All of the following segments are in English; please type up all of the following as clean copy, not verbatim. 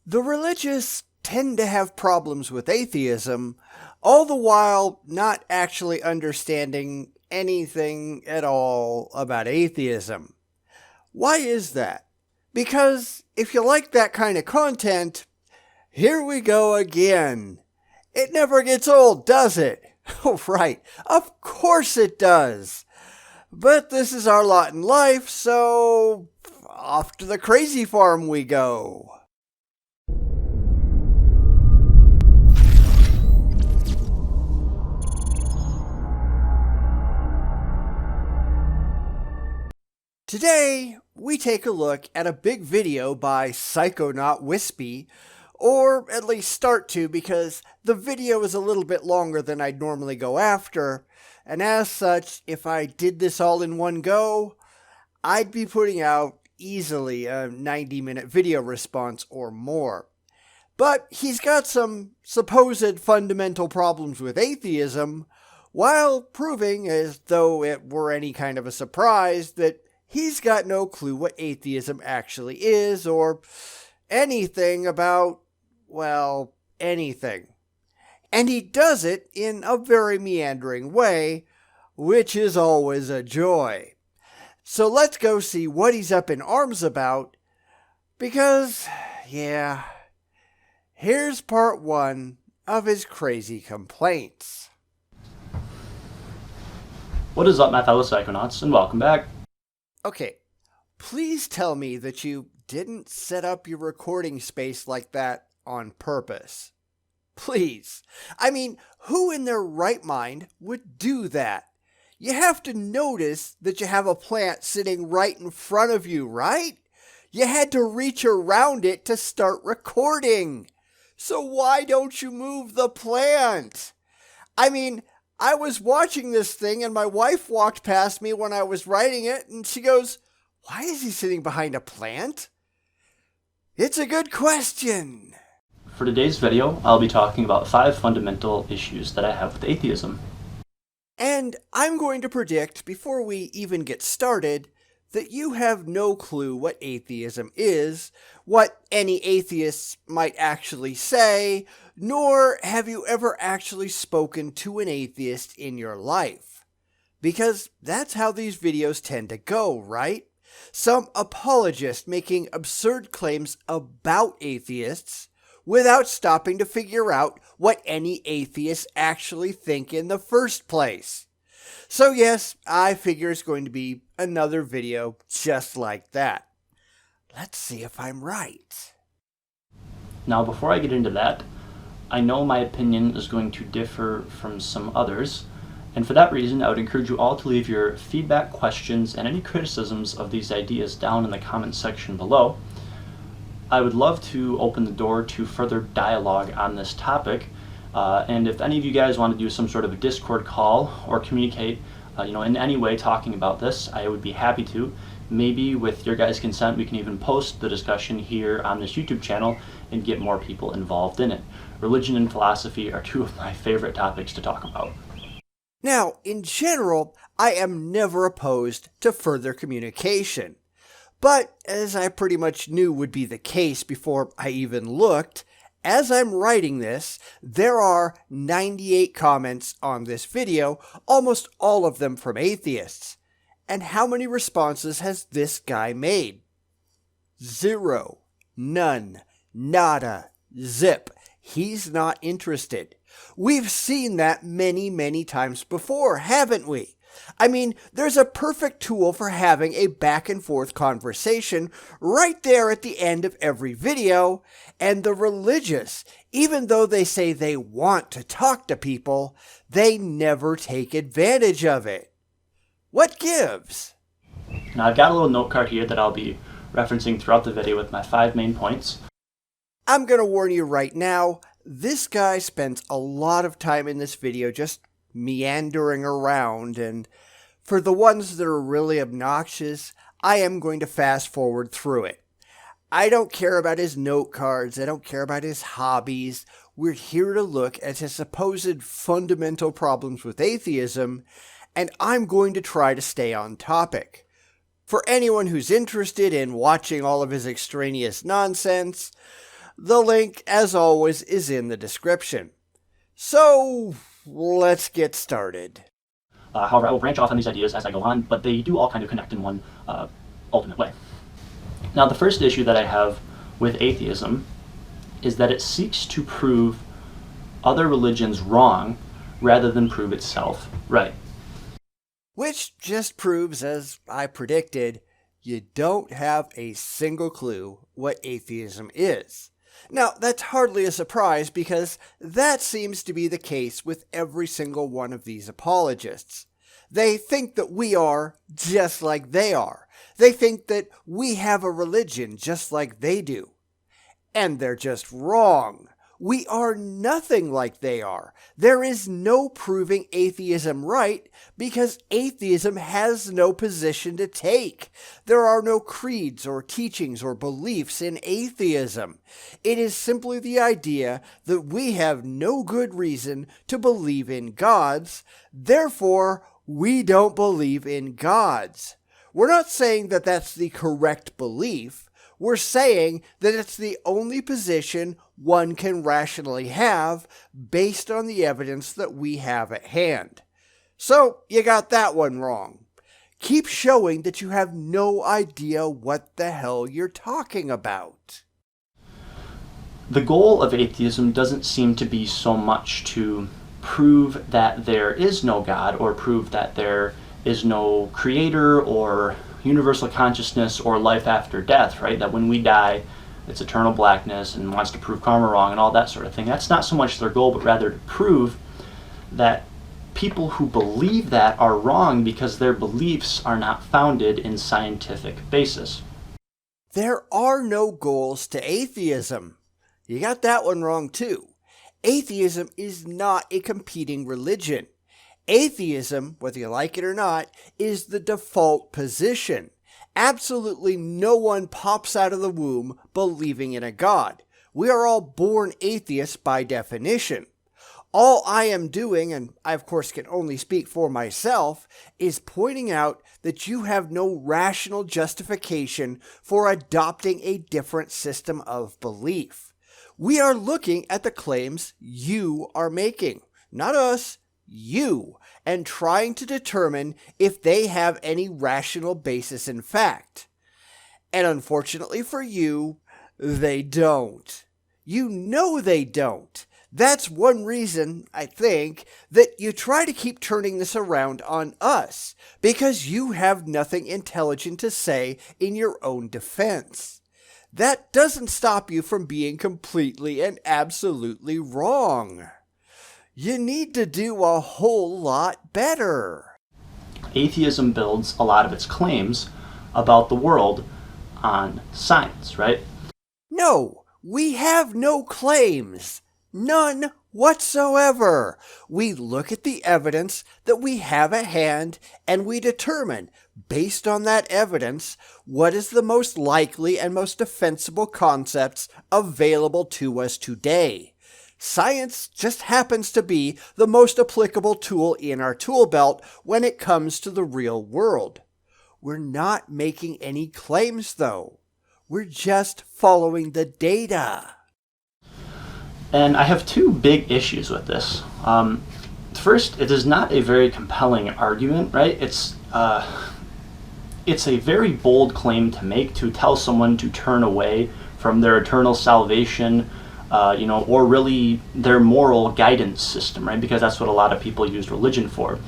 The religious tend to have problems with atheism, all the while not actually understanding anything at all about atheism. Why is that? Because if you like that kind of content, here we go again. It never gets old, does it? Oh, right. Of course it does. But this is our lot in life, so off to the crazy farm we go. Today, we take a look at a big video by PsychonautWispy, or at least start to, because the video is a little bit longer than I'd normally go after, and as such, if I did this all in one go, I'd be putting out easily a 90-minute video response or more. But he's got some supposed fundamental problems with atheism, while proving, as though it were any kind of a surprise, that he's got no clue what atheism actually is, or anything about, well, anything. And he does it in a very meandering way, which is always a joy. So let's go see what he's up in arms about, because, yeah, here's part one of his crazy complaints. What is up, my fellow psychonauts, and welcome back. Okay, please tell me that you didn't set up your recording space like that on purpose. Please. I mean, who in their right mind would do that? You have to notice that you have a plant sitting right in front of you, right? You had to reach around it to start recording. So why don't you move the plant? I mean, I was watching this thing and my wife walked past me when I was writing it and she goes, "Why is he sitting behind a plant?" It's a good question. For today's video, I'll be talking about 5 fundamental issues that I have with atheism. And I'm going to predict, before we even get started, that you have no clue what atheism is, what any atheists might actually say, nor have you ever actually spoken to an atheist in your life. Because that's how these videos tend to go, right? Some apologist making absurd claims about atheists without stopping to figure out what any atheists actually think in the first place. So yes, I figure it's going to be another video just like that. Let's see if I'm right. Now, before I get into that, I know my opinion is going to differ from some others, and for that reason, I would encourage you all to leave your feedback, questions, and any criticisms of these ideas down in the comments section below. I would love to open the door to further dialogue on this topic, and if any of you guys want to do some sort of a Discord call or communicate in any way talking about this, I would be happy to. Maybe with your guys' consent, we can even post the discussion here on this YouTube channel and get more people involved in it. Religion and philosophy are 2 of my favorite topics to talk about. Now, in general, I am never opposed to further communication. But, as I pretty much knew would be the case before I even looked, as I'm writing this, there are 98 comments on this video, almost all of them from atheists. And how many responses has this guy made? 0. None. Nada. Zip. He's not interested. We've seen that many, many times before, haven't we? I mean, there's a perfect tool for having a back and forth conversation right there at the end of every video, and the religious, even though they say they want to talk to people, they never take advantage of it. What gives? Now, I've got a little note card here that I'll be referencing throughout the video with my 5 main points. I'm going to warn you right now, this guy spends a lot of time in this video just meandering around, and for the ones that are really obnoxious, I am going to fast forward through it. I don't care about his note cards, I don't care about his hobbies. We're here to look at his supposed fundamental problems with atheism, and I'm going to try to stay on topic. For anyone who's interested in watching all of his extraneous nonsense, The link, as always, is in the description. So, let's get started. However, I will branch off on these ideas as I go on, but they do all kind of connect in one ultimate way. Now, the first issue that I have with atheism is that it seeks to prove other religions wrong rather than prove itself right. Which just proves, as I predicted, you don't have a single clue what atheism is. Now, that's hardly a surprise because that seems to be the case with every single one of these apologists. They think that we are just like they are. They think that we have a religion just like they do. And they're just wrong. We are nothing like they are. There is no proving atheism right because atheism has no position to take. There are no creeds or teachings or beliefs in atheism. It is simply the idea that we have no good reason to believe in gods, therefore we don't believe in gods. We're not saying that that's the correct belief. We're saying that it's the only position one can rationally have based on the evidence that we have at hand. So, you got that one wrong. Keep showing that you have no idea what the hell you're talking about. The goal of atheism doesn't seem to be so much to prove that there is no God or prove that there is no creator or universal consciousness or life after death, right? That when we die, it's eternal blackness and wants to prove karma wrong and all that sort of thing. That's not so much their goal, but rather to prove that people who believe that are wrong because their beliefs are not founded in scientific basis. There are no goals to atheism. You got that one wrong too. Atheism is not a competing religion. Atheism, whether you like it or not, is the default position. Absolutely no one pops out of the womb believing in a god. We are all born atheists by definition. All I am doing, and I of course can only speak for myself, is pointing out that you have no rational justification for adopting a different system of belief. We are looking at the claims you are making, not us. You, and trying to determine if they have any rational basis in fact. And unfortunately for you, they don't. You know they don't. That's one reason, I think, that you try to keep turning this around on us, because you have nothing intelligent to say in your own defense. That doesn't stop you from being completely and absolutely wrong. You need to do a whole lot better. Atheism builds a lot of its claims about the world on science, right? No, we have no claims. None whatsoever. We look at the evidence that we have at hand and we determine, based on that evidence, what is the most likely and most defensible concepts available to us today. Science just happens to be the most applicable tool in our tool belt when it comes to the real world. We're not making any claims, though. We're just following the data. And I have two big issues with this. First, it is not a very compelling argument, right? It's a very bold claim to make, to tell someone to turn away from their eternal salvation, or really their moral guidance system, right? Because that's what a lot of people use religion for.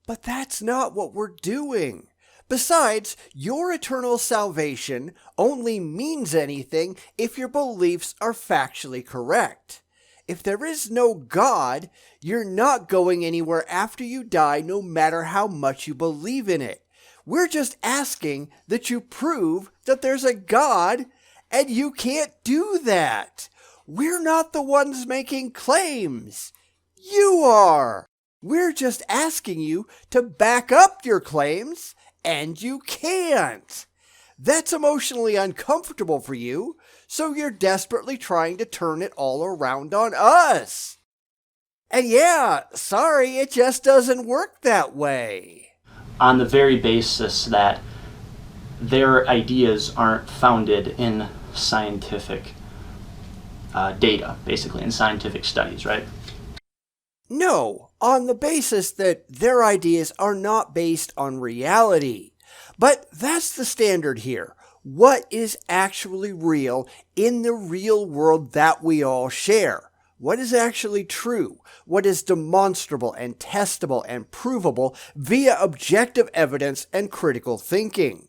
But that's not what we're doing. Besides, your eternal salvation only means anything if your beliefs are factually correct. If there is no God, you're not going anywhere after you die, no matter how much you believe in it. We're just asking that you prove that there's a God, and you can't do that. We're not the ones making claims. You are. We're just asking you to back up your claims, and you can't. That's emotionally uncomfortable for you, so you're desperately trying to turn it all around on us. And yeah, sorry, it just doesn't work that way. On the very basis that their ideas aren't founded in scientific data, basically, in scientific studies, right? No, on the basis that their ideas are not based on reality. But that's the standard here. What is actually real in the real world that we all share? What is actually true? What is demonstrable and testable and provable via objective evidence and critical thinking?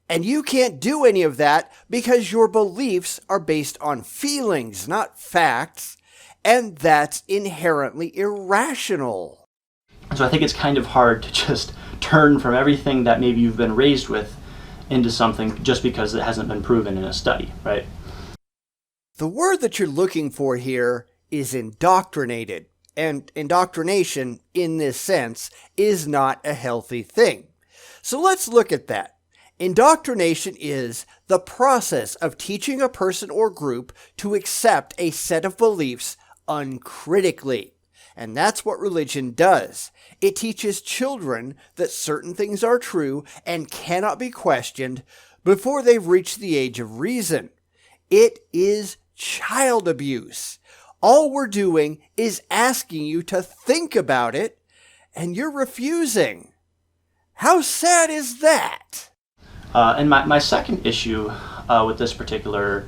And you can't do any of that because your beliefs are based on feelings, not facts. And that's inherently irrational. So I think it's kind of hard to just turn from everything that maybe you've been raised with into something just because it hasn't been proven in a study, right? The word that you're looking for here is indoctrinated. And indoctrination, in this sense, is not a healthy thing. So let's look at that. Indoctrination is the process of teaching a person or group to accept a set of beliefs uncritically. And that's what religion does. It teaches children that certain things are true and cannot be questioned before they've reached the age of reason. It is child abuse. All we're doing is asking you to think about it, and you're refusing. How sad is that? And my second issue with this particular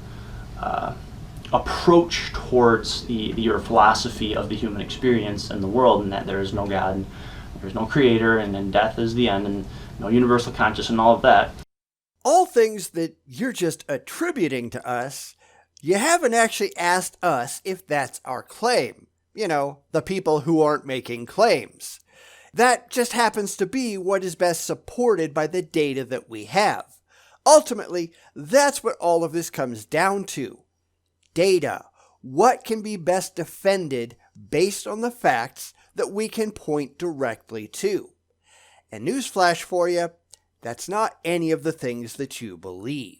approach towards your philosophy of the human experience and the world, and that there is no God, and there's no creator, and then death is the end, and no universal consciousness and all of that. All things that you're just attributing to us. You haven't actually asked us if that's our claim. You know, the people who aren't making claims. That just happens to be what is best supported by the data that we have. Ultimately, that's what all of this comes down to. Data. What can be best defended based on the facts that we can point directly to? And newsflash for you, that's not any of the things that you believe.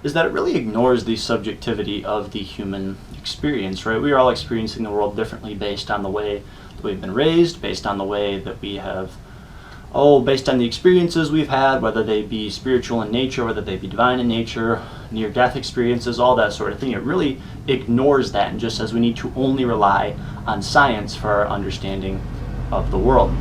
Is that it really ignores the subjectivity of the human experience, right? We are all experiencing the world differently based on the way that we've been raised, based on the way that we have, based on the experiences we've had, whether they be spiritual in nature, whether they be divine in nature, near-death experiences, all that sort of thing. It really ignores that and just says we need to only rely on science for our understanding of the world.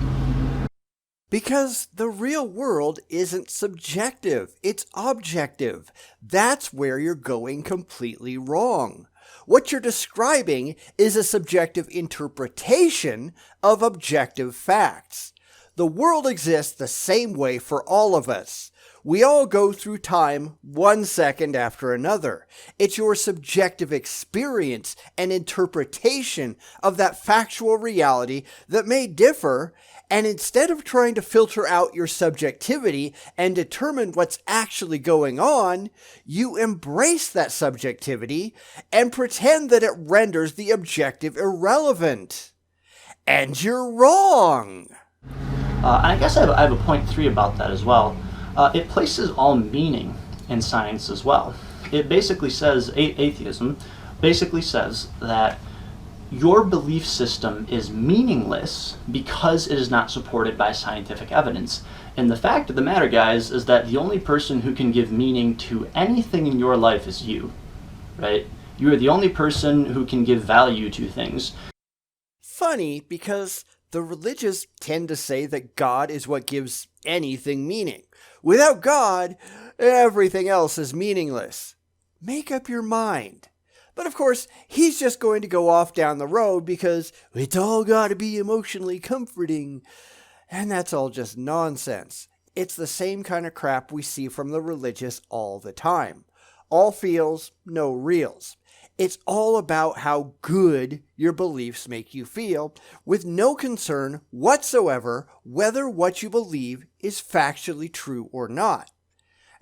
Because the real world isn't subjective, it's objective. That's where you're going completely wrong. What you're describing is a subjective interpretation of objective facts. The world exists the same way for all of us. We all go through time 1 second after another. It's your subjective experience and interpretation of that factual reality that may differ, and instead of trying to filter out your subjectivity and determine what's actually going on, you embrace that subjectivity and pretend that it renders the objective irrelevant. And you're wrong! And I guess I have a point 3 about that as well. It places all meaning in science as well. It basically says, atheism basically says that your belief system is meaningless because it is not supported by scientific evidence. And the fact of the matter, guys, is that the only person who can give meaning to anything in your life is you, right? You are the only person who can give value to things. Funny, because the religious tend to say that God is what gives anything meaning. Without God, everything else is meaningless. Make up your mind. But of course, he's just going to go off down the road because it's all got to be emotionally comforting. And that's all just nonsense. It's the same kind of crap we see from the religious all the time. All feels, no reals. It's all about how good your beliefs make you feel, with no concern whatsoever whether what you believe is factually true or not.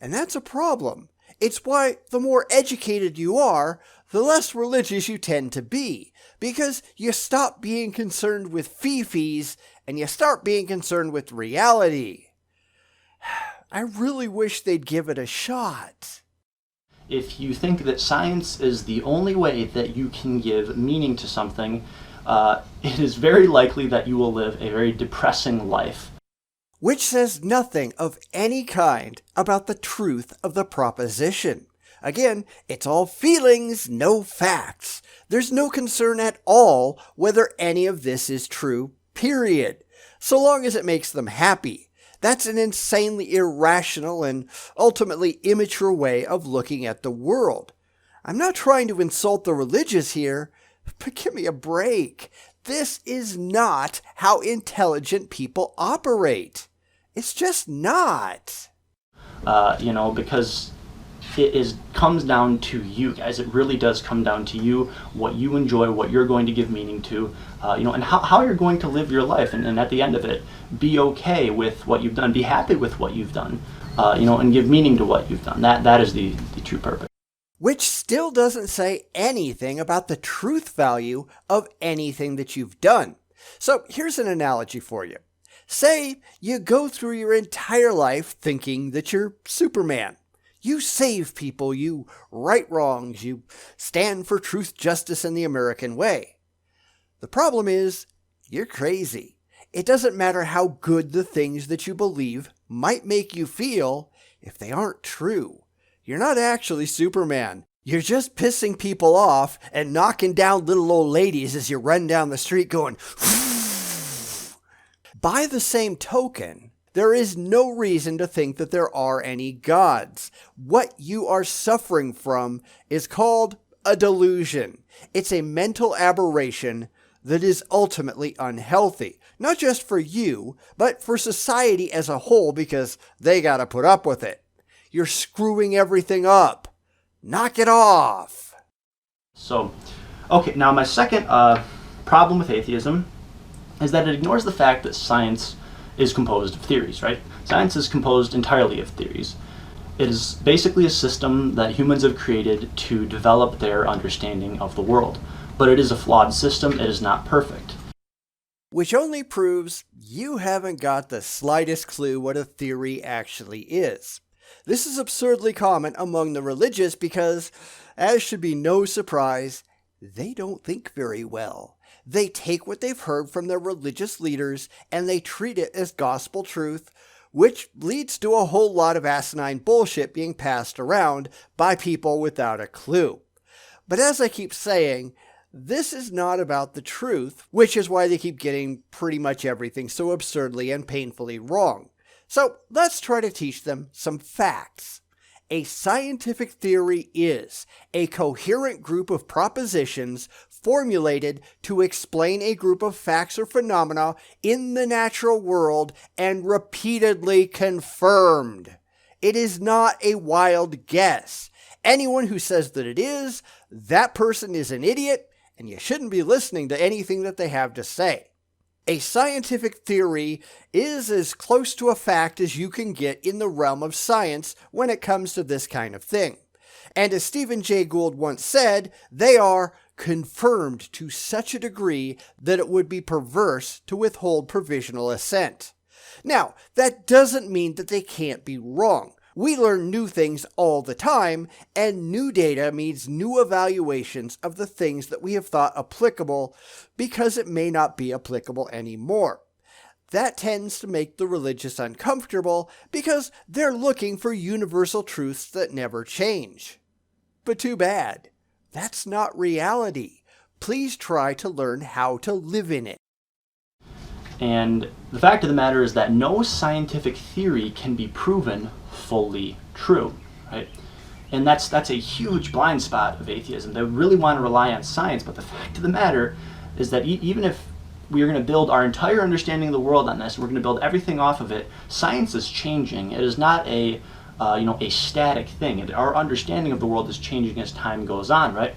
And that's a problem. It's why the more educated you are, the less religious you tend to be, because you stop being concerned with fee-fees and you start being concerned with reality. I really wish they'd give it a shot. If you think that science is the only way that you can give meaning to something, it is very likely that you will live a very depressing life. Which says nothing of any kind about the truth of the proposition. Again, it's all feelings, no facts. There's no concern at all whether any of this is true, period, so long as it makes them happy. That's an insanely irrational and ultimately immature way of looking at the world. I'm not trying to insult the religious here, but give me a break. This is not how intelligent people operate. It's just not. Because comes down to you guys. It really does come down to you, what you enjoy, what you're going to give meaning to, and how you're going to live your life. And at the end of it, be okay with what you've done, be happy with what you've done, and give meaning to what you've done. That is the true purpose. Which still doesn't say anything about the truth value of anything that you've done. So here's an analogy for you. Say you go through your entire life thinking that you're Superman. You save people, you right wrongs, you stand for truth, justice, and the American way. The problem is, you're crazy. It doesn't matter how good the things that you believe might make you feel if they aren't true. You're not actually Superman. You're just pissing people off and knocking down little old ladies as you run down the street going, By the same token, there is no reason to think that there are any gods. What you are suffering from is called a delusion. It's a mental aberration that is ultimately unhealthy, not just for you, but for society as a whole, because they gotta put up with it. You're screwing everything up. Knock it off. So, okay, now my second problem with atheism is that it ignores the fact that science is composed of theories, right? Science is composed entirely of theories. It is basically a system that humans have created to develop their understanding of the world. But it is a flawed system. It is not perfect. Which only proves you haven't got the slightest clue what a theory actually is. This is absurdly common among the religious because, as should be no surprise, they don't think very well. They take what they've heard from their religious leaders and they treat it as gospel truth, which leads to a whole lot of asinine bullshit being passed around by people without a clue. But as I keep saying, this is not about the truth, which is why they keep getting pretty much everything so absurdly and painfully wrong. So let's try to teach them some facts. A scientific theory is a coherent group of propositions formulated to explain a group of facts or phenomena in the natural world and repeatedly confirmed. It is not a wild guess. Anyone who says that it is, that person is an idiot, and you shouldn't be listening to anything that they have to say. A scientific theory is as close to a fact as you can get in the realm of science when it comes to this kind of thing. And as Stephen Jay Gould once said, they are confirmed to such a degree that it would be perverse to withhold provisional assent. Now, that doesn't mean that they can't be wrong. We learn new things all the time, and new data means new evaluations of the things that we have thought applicable because it may not be applicable anymore. That tends to make the religious uncomfortable because they're looking for universal truths that never change. But too bad. That's not reality. Please try to learn how to live in it. And the fact of the matter is that no scientific theory can be proven fully true, right? And that's a huge blind spot of atheism. They really want to rely on science, but the fact of the matter is that even if we are going to build our entire understanding of the world on this, we're going to build everything off of it, science is changing. It is not a static thing. Our understanding of the world is changing as time goes on, right?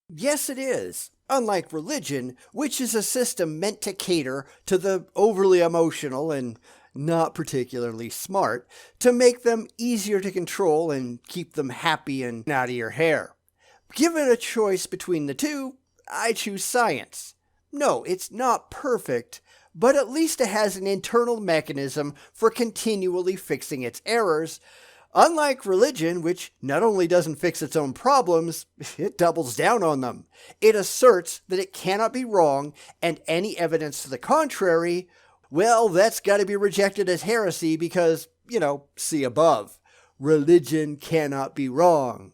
Yes, it is. Unlike religion, which is a system meant to cater to the overly emotional and not particularly smart, to make them easier to control and keep them happy and out of your hair. Given a choice between the two, I choose science. No, it's not perfect, but at least it has an internal mechanism for continually fixing its errors. Unlike religion, which not only doesn't fix its own problems, it doubles down on them. It asserts that it cannot be wrong, and any evidence to the contrary, well, that's got to be rejected as heresy because, see above. Religion cannot be wrong.